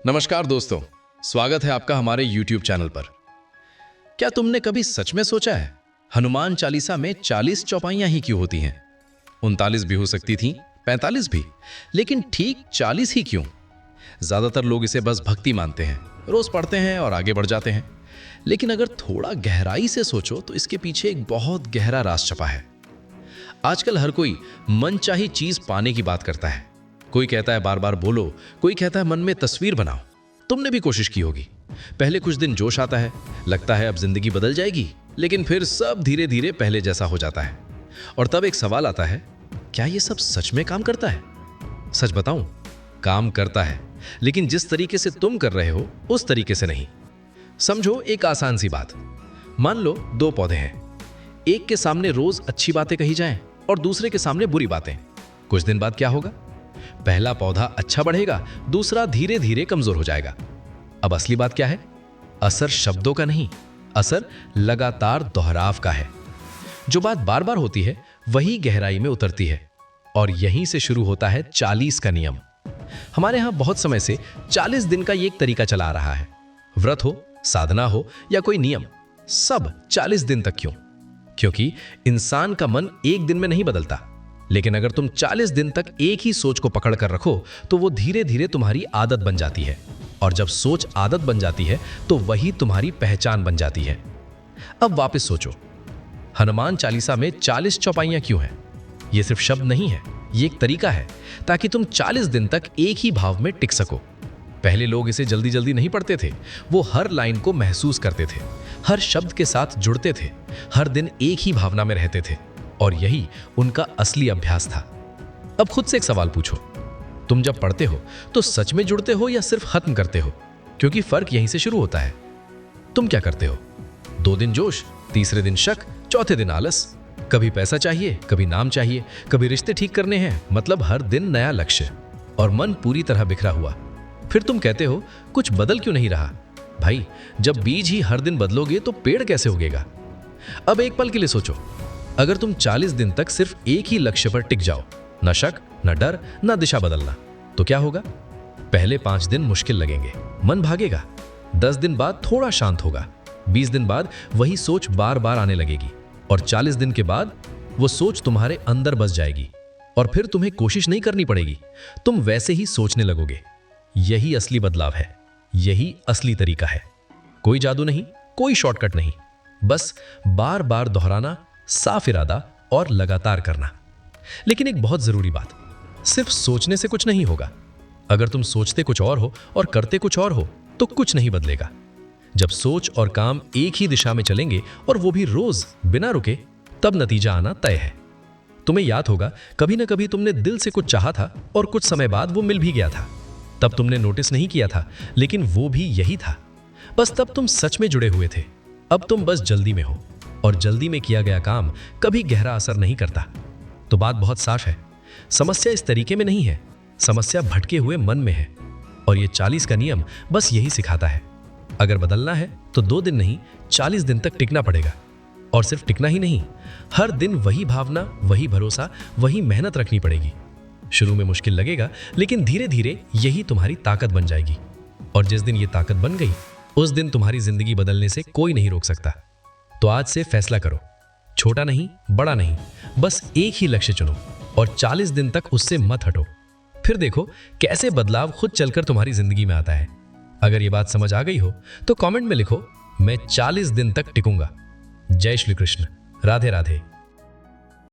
नमस्कार दोस्तों, स्वागत है आपका हमारे YouTube चैनल पर। क्या तुमने कभी सच में सोचा है हनुमान चालीसा में 40 चौपाइयां ही क्यों होती हैं? 39 भी हो सकती थी, 45 भी, लेकिन ठीक 40 ही क्यों? ज्यादातर लोग इसे बस भक्ति मानते हैं, रोज पढ़ते हैं और आगे बढ़ जाते हैं। लेकिन अगर थोड़ा गहराई से सोचो तो इसके पीछे एक बहुत गहरा राज छपा है। आजकल हर कोई मनचाही चीज पाने की बात करता है। कोई कहता है बार बार बोलो, कोई कहता है मन में तस्वीर बनाओ। तुमने भी कोशिश की होगी। पहले कुछ दिन जोश आता है, लगता है अब जिंदगी बदल जाएगी, लेकिन फिर सब धीरे धीरे पहले जैसा हो जाता है। और तब एक सवाल आता है, क्या ये सब सच में काम करता है? सच बताऊं, काम करता है, लेकिन जिस तरीके से तुम कर रहे हो उस तरीके से नहीं। समझो एक आसान सी बात। मान लो दो पौधे हैं, एक के सामने रोज अच्छी बातें कही जाएं और दूसरे के सामने बुरी बातें। कुछ दिन बाद क्या होगा? पहला पौधा अच्छा बढ़ेगा, दूसरा धीरे धीरे कमजोर हो जाएगा। अब असली बात क्या है? असर शब्दों का नहीं, असर लगातार दोहराव का है। जो बात बार बार होती है वही गहराई में उतरती है। और यहीं से शुरू होता है 40 का नियम। हमारे यहां बहुत समय से 40 दिन का ये एक तरीका चला आ रहा है। व्रत हो, साधना हो या कोई नियम, सब 40 दिन तक। क्यों? क्योंकि इंसान का मन एक दिन में नहीं बदलता, लेकिन अगर तुम 40 दिन तक एक ही सोच को पकड़ कर रखो तो वो धीरे धीरे तुम्हारी आदत बन जाती है। और जब सोच आदत बन जाती है तो वही तुम्हारी पहचान बन जाती है। अब वापस सोचो, हनुमान चालीसा में 40 चौपाइयां क्यों हैं? ये सिर्फ शब्द नहीं है, ये एक तरीका है ताकि तुम 40 दिन तक एक ही भाव में टिक सको। पहले लोग इसे जल्दी जल्दी नहीं पढ़ते थे, वो हर लाइन को महसूस करते थे, हर शब्द के साथ जुड़ते थे, हर दिन एक ही भावना में रहते थे, और यही उनका असली अभ्यास था। अब खुद से एक सवाल पूछो, तुम जब पढ़ते हो तो सच में जुड़ते हो या सिर्फ खत्म करते हो? क्योंकि फर्क यहीं से शुरू होता है। तुम क्या करते हो? 2 दिन जोश, तीसरे दिन शक, चौथे दिन आलस। कभी पैसा चाहिए, कभी नाम चाहिए, कभी रिश्ते ठीक करने हैं, मतलब हर दिन नया लक्ष्य, और मन पूरी तरह बिखरा हुआ। फिर तुम कहते हो कुछ बदल क्यों नहीं रहा? भाई, जब बीज ही हर दिन बदलोगे तो पेड़ कैसे उगेगा? अब एक पल के लिए सोचो, अगर तुम 40 दिन तक सिर्फ एक ही लक्ष्य पर टिक जाओ, न शक, न डर, न दिशा बदलना, तो क्या होगा? पहले 5 दिन मुश्किल लगेंगे, मन भागेगा। 10 दिन बाद थोड़ा शांत होगा, 20 दिन बाद वही सोच बार बार आने लगेगी, और 40 दिन के बाद वो सोच तुम्हारे अंदर बस जाएगी। और फिर तुम्हें कोशिश नहीं करनी पड़ेगी, तुम वैसे ही सोचने लगोगे। यही असली बदलाव है, यही असली तरीका है। कोई जादू नहीं, कोई शॉर्टकट नहीं, बस बार बार दोहराना, साफ इरादा और लगातार करना। लेकिन एक बहुत जरूरी बात, सिर्फ सोचने से कुछ नहीं होगा। अगर तुम सोचते कुछ और हो और करते कुछ और हो तो कुछ नहीं बदलेगा। जब सोच और काम एक ही दिशा में चलेंगे, और वो भी रोज बिना रुके, तब नतीजा आना तय है। तुम्हें याद होगा, कभी ना कभी तुमने दिल से कुछ चाहा था और कुछ समय बाद वो मिल भी गया था। तब तुमने नोटिस नहीं किया था, लेकिन वो भी यही था। बस तब तुम सच में जुड़े हुए थे। अब तुम बस जल्दी में हो, और जल्दी में किया गया काम कभी गहरा असर नहीं करता। तो बात बहुत साफ है, समस्या इस तरीके में नहीं है, समस्या भटके हुए मन में है। और ये 40 का नियम बस यही सिखाता है। अगर बदलना है तो 2 दिन नहीं, 40 दिन तक टिकना पड़ेगा। और सिर्फ टिकना ही नहीं, हर दिन वही भावना, वही भरोसा, वही मेहनत रखनी पड़ेगी। शुरू में मुश्किल लगेगा, लेकिन धीरे धीरे यही तुम्हारी ताकत बन जाएगी। और जिस दिन ये ताकत बन गई, उस दिन तुम्हारी जिंदगी बदलने से कोई नहीं रोक सकता। तो आज से फैसला करो, छोटा नहीं, बड़ा नहीं, बस एक ही लक्ष्य चुनो, और 40 दिन तक उससे मत हटो। फिर देखो कैसे बदलाव खुद चलकर तुम्हारी जिंदगी में आता है। अगर ये बात समझ आ गई हो तो कमेंट में लिखो, मैं 40 दिन तक टिकूंगा। जय श्री कृष्ण, राधे राधे।